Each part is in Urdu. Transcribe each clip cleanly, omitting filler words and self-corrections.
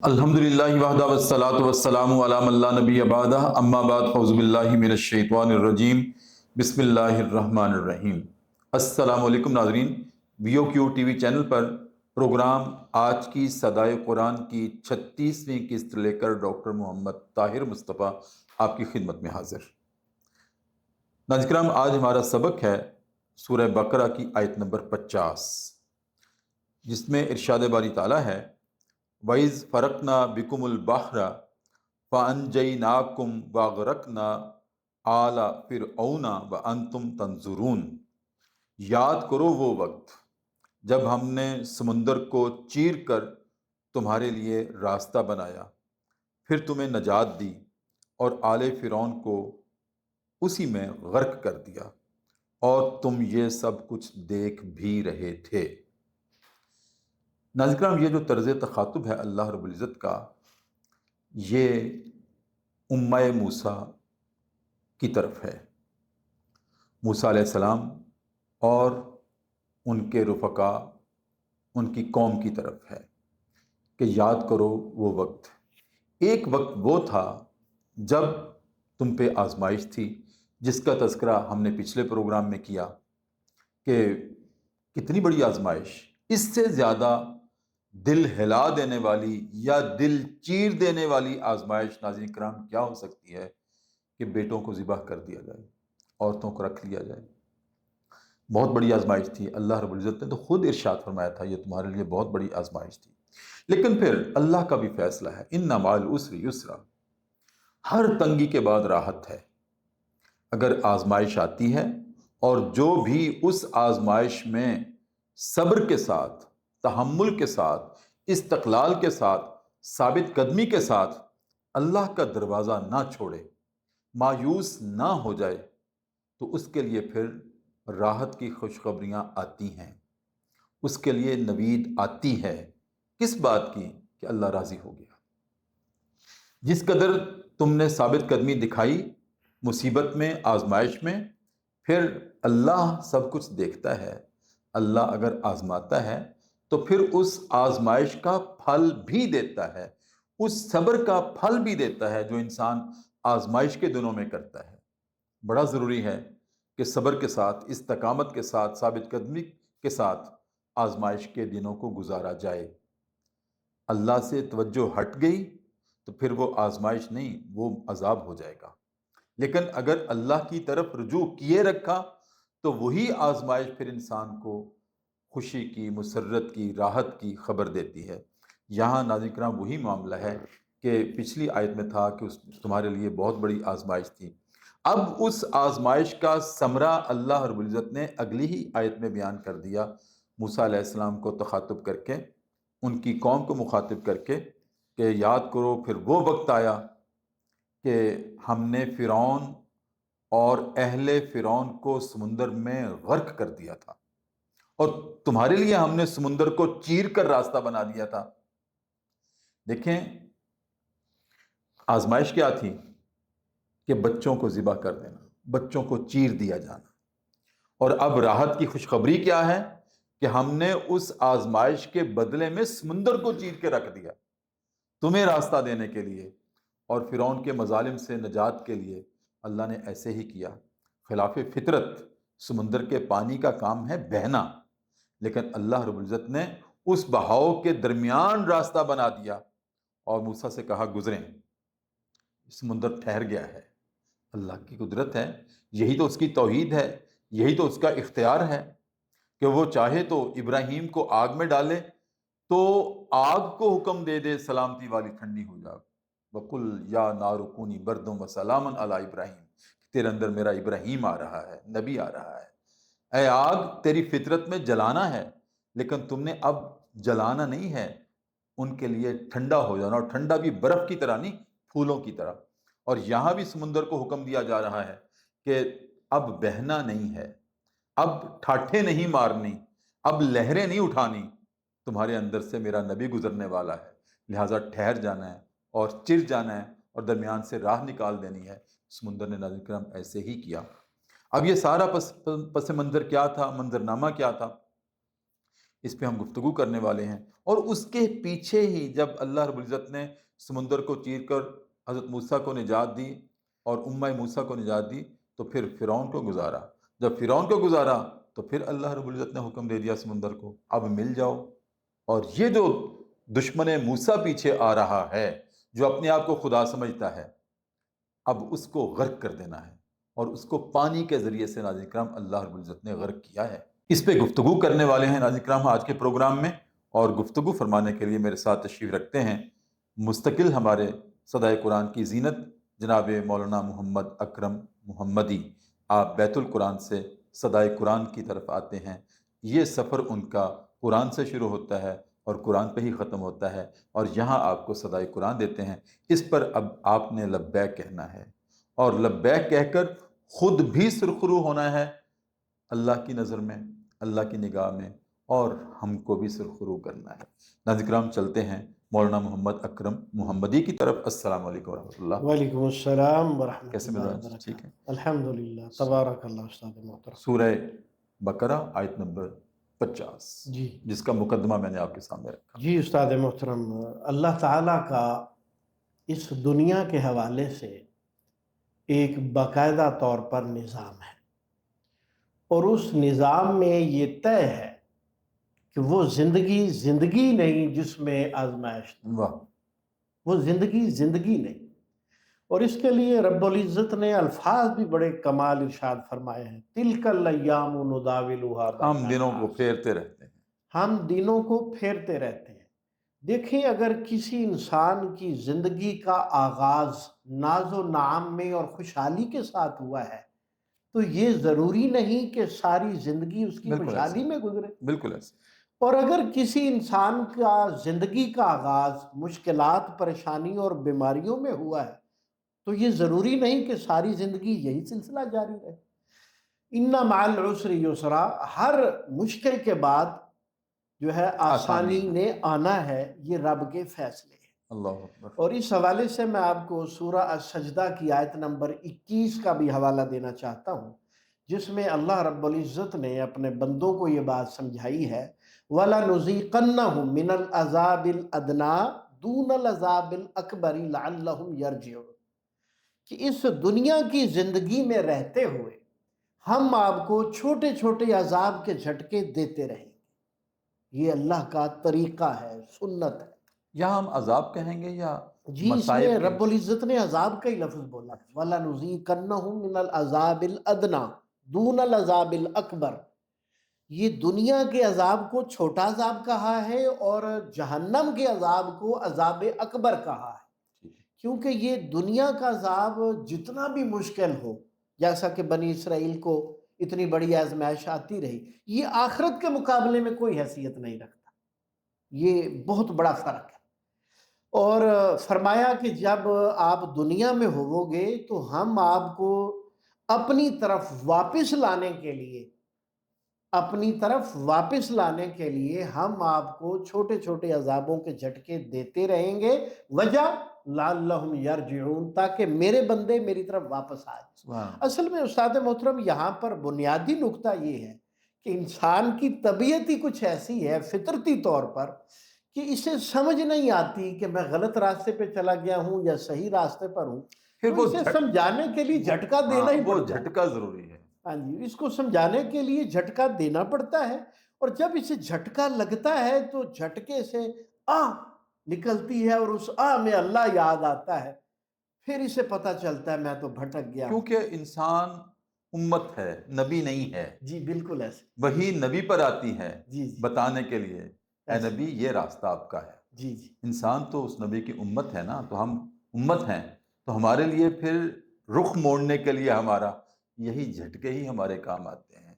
الحمدللہ وحدہ والصلاۃ والسلام علی من لا نبی بعدہ اما بعد اعوذ باللہ من الشیطان الرجیم بسم اللہ الرحمن الرحیم۔ السلام علیکم ناظرین، وی او کیو ٹی وی چینل پر پروگرام آج کی صدائے قرآن کی 36ویں قسط لے کر ڈاکٹر محمد طاہر مصطفیٰ آپ کی خدمت میں حاضر۔ ناظرین کرام، آج ہمارا سبق ہے سورہ بقرہ کی آیت نمبر 50، جس میں ارشاد باری تعالیٰ ہے وَإِذْ فَرَقْنَا بِكُمُ الْبَحْرَ فَأَنْجَيْنَاكُمْ وَأَغْرَقْنَا آلَ فِرْعَوْنَ وَأَنْتُمْ تَنْظُرُونَ۔ یاد کرو وہ وقت جب ہم نے سمندر کو چیر کر تمہارے لیے راستہ بنایا، پھر تمہیں نجات دی اور آل فرعون کو اسی میں غرق کر دیا، اور تم یہ سب کچھ دیکھ بھی رہے تھے۔ ناظرین کرام، یہ جو طرز تخاطب ہے اللہ رب العزت کا، یہ امہ موسیٰ کی طرف ہے، موسیٰ علیہ السلام اور ان کے رفقا، ان کی قوم کی طرف ہے کہ یاد کرو وہ وقت۔ ایک وقت وہ تھا جب تم پہ آزمائش تھی، جس کا تذکرہ ہم نے پچھلے پروگرام میں کیا کہ کتنی بڑی آزمائش، اس سے زیادہ دل ہلا دینے والی یا دل چیر دینے والی آزمائش ناظرین کرام کیا ہو سکتی ہے کہ بیٹوں کو ذبح کر دیا جائے، عورتوں کو رکھ لیا جائے۔ بہت بڑی آزمائش تھی، اللہ رب العزت نے تو خود ارشاد فرمایا تھا یہ تمہارے لیے بہت بڑی آزمائش تھی۔ لیکن پھر اللہ کا بھی فیصلہ ہے، ان مع العسر یسرا، ہر تنگی کے بعد راحت ہے۔ اگر آزمائش آتی ہے اور جو بھی اس آزمائش میں صبر کے ساتھ، تحمل کے ساتھ، استقلال کے ساتھ، ثابت قدمی کے ساتھ اللہ کا دروازہ نہ چھوڑے، مایوس نہ ہو جائے، تو اس کے لیے پھر راحت کی خوشخبریاں آتی ہیں، اس کے لیے نوید آتی ہے۔ کس بات کی؟ کہ اللہ راضی ہو گیا۔ جس قدر تم نے ثابت قدمی دکھائی مصیبت میں، آزمائش میں، پھر اللہ سب کچھ دیکھتا ہے۔ اللہ اگر آزماتا ہے تو پھر اس آزمائش کا پھل بھی دیتا ہے، اس صبر کا پھل بھی دیتا ہے جو انسان آزمائش کے دنوں میں کرتا ہے۔ بڑا ضروری ہے کہ صبر کے ساتھ، استقامت کے ساتھ، ثابت قدمی کے ساتھ آزمائش کے دنوں کو گزارا جائے۔ اللہ سے توجہ ہٹ گئی تو پھر وہ آزمائش نہیں، وہ عذاب ہو جائے گا۔ لیکن اگر اللہ کی طرف رجوع کیے رکھا تو وہی آزمائش پھر انسان کو خوشی کی، مسرت کی، راحت کی خبر دیتی ہے۔ یہاں ناظرین کرام وہی معاملہ ہے کہ پچھلی آیت میں تھا کہ تمہارے لیے بہت بڑی آزمائش تھی۔ اب اس آزمائش کا ثمرہ اللہ رب العزت نے اگلی ہی آیت میں بیان کر دیا، موسیٰ علیہ السلام کو تخاطب کر کے، ان کی قوم کو مخاطب کر کے، کہ یاد کرو پھر وہ وقت آیا کہ ہم نے فرعون اور اہل فرعون کو سمندر میں غرق کر دیا تھا، اور تمہارے لیے ہم نے سمندر کو چیر کر راستہ بنا دیا تھا۔ دیکھیں آزمائش کیا تھی کہ بچوں کو ذبح کر دینا، بچوں کو چیر دیا جانا، اور اب راحت کی خوشخبری کیا ہے کہ ہم نے اس آزمائش کے بدلے میں سمندر کو چیر کے رکھ دیا تمہیں راستہ دینے کے لیے، اور فرعون کے مظالم سے نجات کے لیے اللہ نے ایسے ہی کیا۔ خلاف فطرت سمندر کے پانی کا کام ہے بہنا، لیکن اللہ رب العزت نے اس بہاؤ کے درمیان راستہ بنا دیا اور موسیٰ سے کہا گزریں۔ سمندر ٹھہر گیا ہے، اللہ کی قدرت ہے، یہی تو اس کی توحید ہے، یہی تو اس کا اختیار ہے کہ وہ چاہے تو ابراہیم کو آگ میں ڈالے تو آگ کو حکم دے دے سلامتی والی ٹھنڈی ہو جا، وَقُلْ يَا نَارُ كُونِي بَرْدًا وَسَلَامًا عَلَىٰ ابراہیم، تیرے اندر میرا ابراہیم آ رہا ہے، نبی آ رہا ہے۔ اے آگ، تیری فطرت میں جلانا ہے، لیکن تم نے اب جلانا نہیں ہے، ان کے لیے ٹھنڈا ہو جانا، اور ٹھنڈا بھی برف کی طرح نہیں، پھولوں کی طرح۔ اور یہاں بھی سمندر کو حکم دیا جا رہا ہے کہ اب بہنا نہیں ہے، اب ٹھاٹھے نہیں مارنی، اب لہریں نہیں اٹھانی، تمہارے اندر سے میرا نبی گزرنے والا ہے، لہٰذا ٹھہر جانا ہے اور چر جانا ہے اور درمیان سے راہ نکال دینی ہے۔ سمندر نے ناظرین کرام ایسے ہی کیا۔ اب یہ سارا پس منظر کیا تھا، منظرنامہ کیا تھا اس پہ ہم گفتگو کرنے والے ہیں۔ اور اس کے پیچھے ہی جب اللہ رب العزت نے سمندر کو چیر کر حضرت موسیٰ کو نجات دی اور امہ موسیٰ کو نجات دی، تو پھر فرعون کو گزارا۔ جب فرعون کو گزارا تو پھر اللہ رب العزت نے حکم دے دیا سمندر کو، اب مل جاؤ۔ اور یہ جو دشمن موسیٰ پیچھے آ رہا ہے، جو اپنے آپ کو خدا سمجھتا ہے، اب اس کو غرق کر دینا ہے، اور اس کو پانی کے ذریعے سے ناظرین کرام اللہ رب العزت نے غرق کیا ہے۔ اس پہ گفتگو کرنے والے ہیں ناظرین کرام آج کے پروگرام میں، اور گفتگو فرمانے کے لیے میرے ساتھ تشریف رکھتے ہیں مستقل ہمارے صدائے قرآن کی زینت جناب مولانا محمد اکرم محمدی۔ آپ بیت القرآن سے صدائے قرآن کی طرف آتے ہیں۔ یہ سفر ان کا قرآن سے شروع ہوتا ہے اور قرآن پہ ہی ختم ہوتا ہے، اور یہاں آپ کو صدائے قرآن دیتے ہیں۔ اس پر اب آپ نے لبیک کہنا ہے، اور لبیک کہہ کر خود بھی سرخرو ہونا ہے اللہ کی نظر میں، اللہ کی نگاہ میں، اور ہم کو بھی سرخرو کرنا ہے۔ ناظرین کرام چلتے ہیں مولانا محمد اکرم محمدی کی طرف۔ السلام علیکم ورحمۃ اللہ۔ وعلیکم السلام ورحمۃ کیسے اللہ مزاج؟ وبرکاتہ۔ ٹھیک ہے۔ الحمدللہ، تبارک اللہ استاد محترم۔ سورہ بقرہ آیت نمبر 50، جی جس کا مقدمہ میں نے آپ کے سامنے رکھا۔ جی استاد محترم، اللہ تعالیٰ کا اس دنیا کے حوالے سے ایک باقاعدہ طور پر نظام ہے، اور اس نظام میں یہ طے ہے کہ وہ زندگی نہیں جس میں آزمائش نہیں، واہ، وہ زندگی نہیں۔ اور اس کے لیے رب العزت نے الفاظ بھی بڑے کمال ارشاد فرمائے ہیں، تلک الایام نداولها بین ہم دنوں کو الناس، پھیرتے رہتے ہیں۔ ہم دنوں کو پھیرتے رہتے ہیں۔ دیکھیں، اگر کسی انسان کی زندگی کا آغاز ناز و نعم میں اور خوشحالی کے ساتھ ہوا ہے، تو یہ ضروری نہیں کہ ساری زندگی اس کی بالکل خوشحالی ایسے، میں گزرے۔ بالکل ایسے۔ اور اگر کسی انسان کا زندگی کا آغاز مشکلات، پریشانی اور بیماریوں میں ہوا ہے، تو یہ ضروری نہیں کہ ساری زندگی یہی سلسلہ جاری رہے۔ ان مع العسر یسرا، ہر مشکل کے بعد جو ہے آسانی نے آنا ہے، یہ رب کے فیصلے ہیں۔ اللہ اکبر۔ اور اس حوالے سے میں آپ کو سورہ السجدہ کی آیت نمبر 21 کا بھی حوالہ دینا چاہتا ہوں، جس میں اللہ رب العزت نے اپنے بندوں کو یہ بات سمجھائی ہے، وَلَنُذِيقَنَّهُم مِّنَ الْعَذَابِ الْأَدْنَىٰ دُونَ الْعَذَابِ الْأَكْبَرِ لَعَلَّهُمْ يَرْجِعُونَ، کہ اس دنیا کی زندگی میں رہتے ہوئے ہم آپ کو چھوٹے چھوٹے عذاب کے جھٹکے دیتے رہیں گے۔ یہ اللہ کا طریقہ ہے، سنت ہے۔ یہاں ہم عذاب کہیں گے یا جی، اس میں مصائب رب العزت نے عذاب کا ہی لفظ بولا ہے، وَلَنُذِيقَنَّهُم مِّنَ الْعَذَابِ الْأَدْنَىٰ دُونَ الْعَذَابِ الْأَكْبَرِ، یہ دنیا کے عذاب کو چھوٹا عذاب کہا ہے، اور جہنم کے عذاب کو عذاب اکبر کہا ہے، کیونکہ یہ دنیا کا عذاب جتنا بھی مشکل ہو، جیسا کہ بنی اسرائیل کو اتنی بڑی آزمائش آتی رہی، یہ آخرت کے مقابلے میں کوئی حیثیت نہیں رکھتا۔ یہ بہت بڑا فرق ہے۔ اور فرمایا کہ جب آپ دنیا میں ہوو گے تو ہم آپ کو اپنی طرف واپس لانے کے لیے ہم آپ کو چھوٹے چھوٹے عذابوں کے جھٹکے دیتے رہیں گے، وجہ لعلہم یرجعون، تاکہ میرے بندے میری طرف واپس آ جائیں۔ اصل میں استاد محترم یہاں پر بنیادی نقطہ یہ ہے کہ انسان کی طبیعت ہی کچھ ایسی ہے فطرتی طور پر کہ اسے سمجھ نہیں آتی کہ میں غلط راستے پہ چلا گیا ہوں یا صحیح راستے پر ہوں، پھر تو اسے سمجھانے کے لیے جھٹکا دینا ہی وہ پڑتا ہے۔ جھٹکا ضروری ہے۔ ہاں جی، اس کو سمجھانے کے لیے جھٹکا دینا پڑتا ہے، اور جب اسے جھٹکا لگتا ہے تو جھٹکے سے آہ نکلتی ہے، اور اس آہ میں اللہ یاد آتا ہے، پھر اسے پتہ چلتا ہے میں تو بھٹک گیا ہوں۔ کیونکہ انسان امت ہے، نبی نہیں ہے۔ جی بالکل ایسے۔ وہی نبی پر آتی ہے جی جی بتانے کے لیے، اے ایسے۔ نبی یہ راستہ آپ کا ہے۔ جی جی انسان تو اس نبی کی امت ہے نا، تو ہم امت ہیں، تو ہمارے لیے پھر رخ موڑنے کے لیے ہمارا یہی جھٹکے ہی ہمارے کام آتے ہیں۔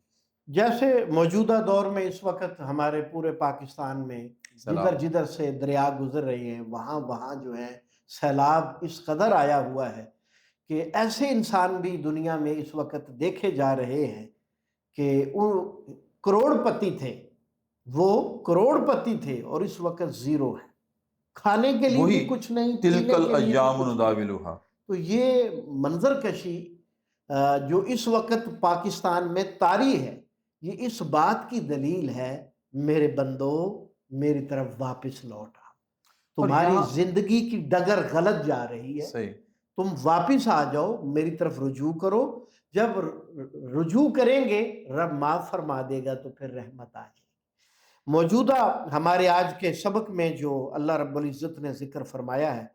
جیسے موجودہ دور میں اس وقت ہمارے پورے پاکستان میں جدھر جدھر سے دریا گزر رہے ہیں، وہاں جو ہے سیلاب اس قدر آیا ہوا ہے کہ ایسے انسان بھی دنیا میں اس وقت دیکھے جا رہے ہیں کہ وہ کروڑ پتی تھے اور اس وقت زیرو ہے، کھانے کے لیے بھی کچھ نہیں، تلک الایام نداولها۔ تو یہ منظر کشی جو اس وقت پاکستان میں طاری ہے، یہ اس بات کی دلیل ہے میرے بندو میری طرف واپس لوٹ آ، اور تمہاری یہاں زندگی کی ڈگر غلط جا رہی ہے، صحیح، تم واپس آ جاؤ، میری طرف رجوع کرو۔ جب رجوع کریں گے رب معاف فرما دے گا، تو پھر رحمت آ جائے گی۔ موجودہ ہمارے آج کے سبق میں جو اللہ رب العزت نے ذکر فرمایا ہے،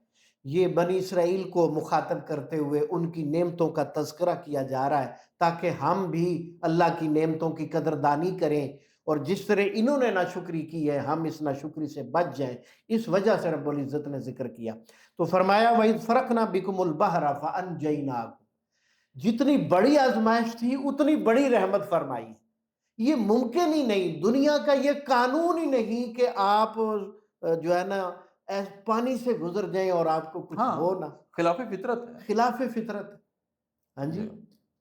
یہ بنی اسرائیل کو مخاطب کرتے ہوئے ان کی نعمتوں کا تذکرہ کیا جا رہا ہے، تاکہ ہم بھی اللہ کی نعمتوں کی قدردانی کریں، اور جس طرح انہوں نے ناشکری کی ہے ہم اس ناشکری سے بچ جائیں۔ اس وجہ سے رب العزت نے ذکر کیا، تو فرمایا وَإِذْ فَرَقْنَا بِكُمُ الْبَحْرَ فَأَنْجَيْنَاكُمْ، جتنی بڑی آزمائش تھی اتنی بڑی رحمت فرمائی۔ یہ ممکن ہی نہیں، دنیا کا یہ قانون ہی نہیں کہ آپ جو ہے نا پانی سے گزر جائیں اور آپ کو کچھ ہاں ہو نہ۔ خلاف فطرت ہے خلاف فطرت، ہاں جی، جی۔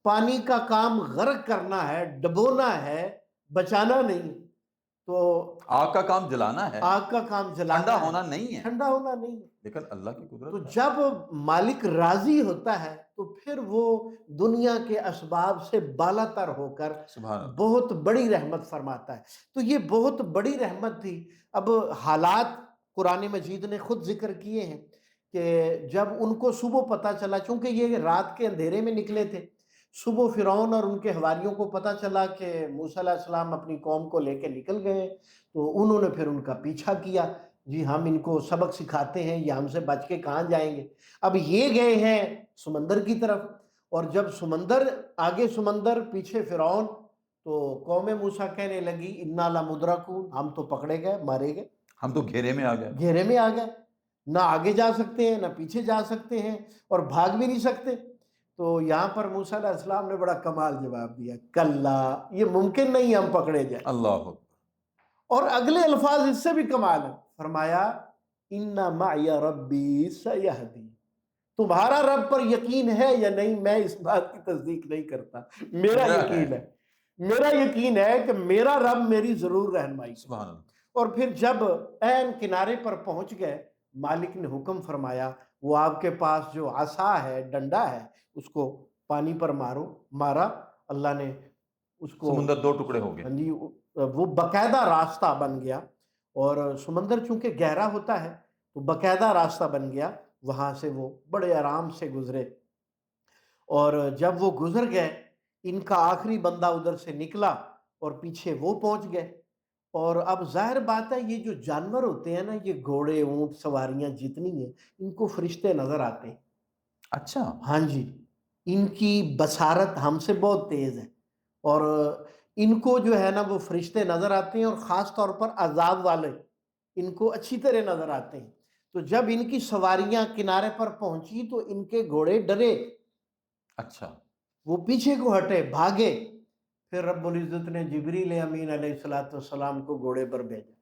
پانی کا کام غرق کرنا ہے، ڈبونا ہے، بچانا نہیں۔ تو آگ کا کام جلانا ہے، آگ کا کام ٹھنڈا جلانا ہے، ہونا نہیں ہے، ٹھنڈا ہونا نہیں ہے۔ لیکن اللہ کی تو قدرت ہے۔ جب مالک راضی ہوتا ہے تو پھر وہ دنیا کے اسباب سے بالا تر ہو کر سبحان اللہ۔ بہت بڑی رحمت فرماتا ہے۔ تو یہ بہت بڑی رحمت تھی۔ اب حالات قرآن مجید نے خود ذکر کیے ہیں کہ جب ان کو صبح پتہ چلا، چونکہ یہ رات کے اندھیرے میں نکلے تھے، صبح فرعون اور ان کے حواریوں کو پتہ چلا کہ موسیٰ علیہ السلام اپنی قوم کو لے کے نکل گئے، تو انہوں نے پھر ان کا پیچھا کیا، جی ہم ان کو سبق سکھاتے ہیں، یہ ہم سے بچ کے کہاں جائیں گے۔ اب یہ گئے ہیں سمندر کی طرف، اور جب سمندر آگے سمندر پیچھے فرعون، تو قوم موسیٰ کہنے لگی انا لمدرکون، ہم تو پکڑے گئے، مارے گئے، ہم تو گھیرے میں آ گئے۔ گھیرے میں آ گئے، نہ آگے جا سکتے ہیں نہ پیچھے جا سکتے ہیں، اور بھاگ بھی نہیں سکتے۔ تو یہاں پر موسیٰ علیہ السلام نے بڑا کمال جواب دیا، کلا، یہ ممکن نہیں ہم پکڑے جائیں۔ اللہ اکبر۔ اور اگلے الفاظ اس سے بھی کمال ہے، فرمایا ان معی ربی سیہدی، تمہارا رب پر یقین ہے یا نہیں میں اس بات کی تصدیق نہیں کرتا، میرا یقین ہے، میرا یقین ہے کہ میرا رب میری ضرور رہنمائی کرے۔ سبحان اللہ۔ اور پھر جب عین کنارے پر پہنچ گئے، مالک نے حکم فرمایا وہ آپ کے پاس جو عصا ہے، ڈنڈا ہے، اس کو پانی پر مارو۔ مارا، اللہ نے اس کو، سمندر دو ٹکڑے ہو گئے۔ ہاں جی، وہ باقاعدہ راستہ بن گیا، اور سمندر چونکہ گہرا ہوتا ہے تو باقاعدہ راستہ بن گیا، وہاں سے وہ بڑے آرام سے گزرے۔ اور جب وہ گزر گئے، ان کا آخری بندہ ادھر سے نکلا اور پیچھے وہ پہنچ گئے۔ اور اب ظاہر بات ہے یہ جو جانور ہوتے ہیں نا، یہ گھوڑے، اونٹ، سواریاں جتنی ہیں، ان کو فرشتے نظر آتے ہیں۔ اچھا، ہاں جی، ان کی بصارت ہم سے بہت تیز ہے، اور ان کو جو ہے نا وہ فرشتے نظر آتے ہیں، اور خاص طور پر عذاب والے ان کو اچھی طرح نظر آتے ہیں۔ تو جب ان کی سواریاں کنارے پر پہنچی تو ان کے گھوڑے ڈرے، اچھا، وہ پیچھے کو ہٹے، بھاگے۔ پھر رب العزت نے جبریل امین علیہ السلام کو گھوڑے پر بھیجا،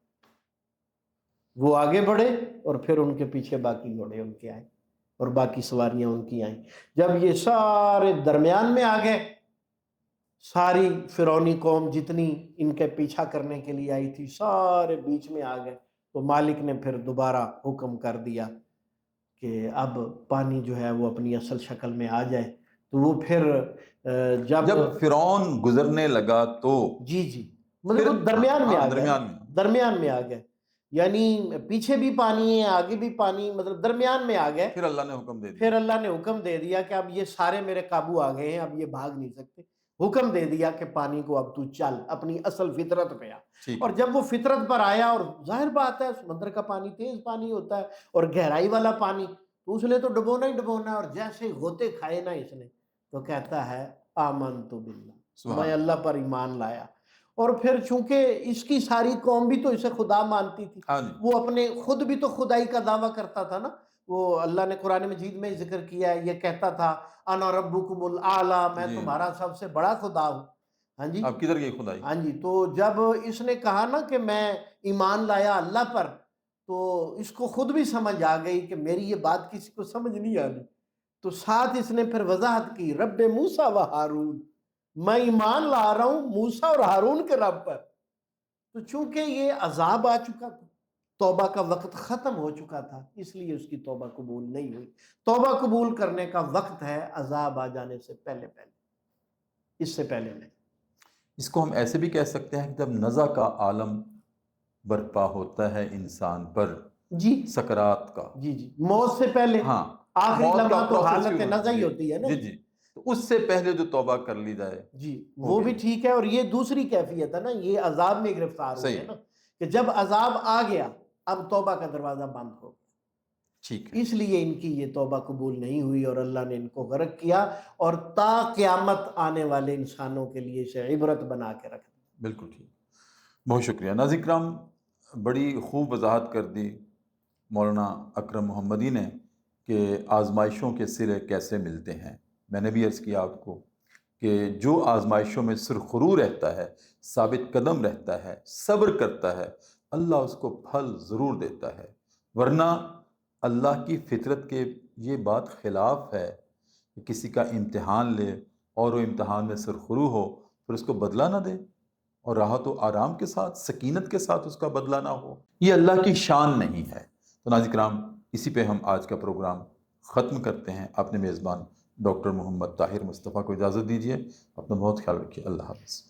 وہ آگے بڑھے، اور پھر ان کے پیچھے باقی گھوڑے ان کے آئے، اور باقی سواریاں ان کی آئیں۔ جب یہ سارے درمیان میں آ گئے، ساری فرعونی قوم جتنی ان کے پیچھا کرنے کے لیے آئی تھی سارے بیچ میں آ گئے، تو مالک نے پھر دوبارہ حکم کر دیا کہ اب پانی جو ہے وہ اپنی اصل شکل میں آ جائے۔ تو وہ پھر جب فرعون گزرنے لگا تو جی مطلب پھر وہ درمیان میں آ گئے، درمیان میں درمیان میں آ گئے، یعنی پیچھے بھی پانی ہے آگے بھی پانی، مطلب درمیان میں آ گئے۔ پھر اللہ نے حکم دے پھر دیا۔ اللہ نے حکم دے دیا کہ اب یہ سارے میرے قابو آ گئے ہیں، اب یہ بھاگ نہیں سکتے۔ حکم دے دیا کہ پانی کو اب تو چل، اپنی اصل فطرت پہ آ۔ ٹھیک اور ہے، جب وہ فطرت پر آیا، اور ظاہر بات ہے سمندر کا پانی تیز پانی ہوتا ہے اور گہرائی والا پانی، تو اس نے تو ڈبونا ہی ڈبونا ہے، اور جیسے غوطے کھائے نا اس نے، تو کہتا ہے آمنت باللہ، سبحان میں اللہ۔ اللہ پر ایمان لایا۔ اور پھر چونکہ اس کی ساری قوم بھی تو اسے خدا مانتی تھی، ہاں جی، وہ اپنے خود بھی تو خدائی کا دعویٰ کرتا تھا نا۔ وہ اللہ نے قرآن مجید میں ذکر کیا ہے، یہ کہتا تھا انا ربکم الاعلی، میں جی، تمہارا سب سے بڑا خدا ہوں۔ ہاں جی، اب کدھر گئی خدائی؟ ہاں جی، تو جب اس نے کہا نا کہ میں ایمان لایا اللہ پر، تو اس کو خود بھی سمجھ آ گئی کہ میری یہ بات کسی کو سمجھ نہیں آنی، تو ساتھ اس نے پھر وضاحت کی، رب موسیٰ و ہارون، میں ایمان لا رہا ہوں موسیٰ اور ہارون کے رب پر۔ تو چونکہ یہ عذاب آ چکا تھا، توبہ کا وقت ختم ہو چکا تھا، اس لیے اس کی توبہ قبول نہیں ہوئی۔ توبہ قبول کرنے کا وقت ہے عذاب آ جانے سے پہلے پہلے، اس سے پہلے نہیں۔ اس کو ہم ایسے بھی کہہ سکتے ہیں کہ جب نزع کا عالم برپا ہوتا ہے انسان پر جی سکرات کا. جی جی، موت سے پہلے ہاں آخری موت کا لمحہ تو پروسیس حالت بھی نزع ہی جی ہوتی ہے نا. جی جی، تو اس سے پہلے جو توبہ کر لی جائے جی ہو وہ بھی گئی. ٹھیک ہے، اور یہ دوسری کیفیت ہے نا، یہ عذاب میں گرفتار ہوئے صحیح ہیں نا، کہ جب عذاب آ گیا اب توبہ کا دروازہ بند ہو گیا، ٹھیک ہے. اس لیے ان کی یہ توبہ قبول نہیں ہوئی اور اللہ نے ان کو غرق کیا اور تا قیامت آنے والے انسانوں کے لیے اسے عبرت بنا کے رکھ دیا. بالکل ٹھیک. بہت شکریہ. ناظرین کرام، بڑی خوب وضاحت کر دی مولانا اکرم محمدی نے کہ آزمائشوں کے سرے کیسے ملتے ہیں. میں نے بھی عرض کیا آپ کو کہ جو آزمائشوں میں سرخرو رہتا ہے، ثابت قدم رہتا ہے، صبر کرتا ہے، اللہ اس کو پھل ضرور دیتا ہے. ورنہ اللہ کی فطرت کے یہ بات خلاف ہے کہ کسی کا امتحان لے اور وہ امتحان میں سرخرو ہو پھر اس کو بدلہ نہ دے، اور راحت و آرام کے ساتھ سکینت کے ساتھ اس کا بدلہ نہ ہو. یہ اللہ کی شان نہیں ہے. تو ناظرین کرام، اسی پہ ہم آج کا پروگرام ختم کرتے ہیں. اپنے میزبان ڈاکٹر محمد طاہر مصطفیٰ کو اجازت دیجیے. اپنا بہت خیال رکھیے. اللہ حافظ.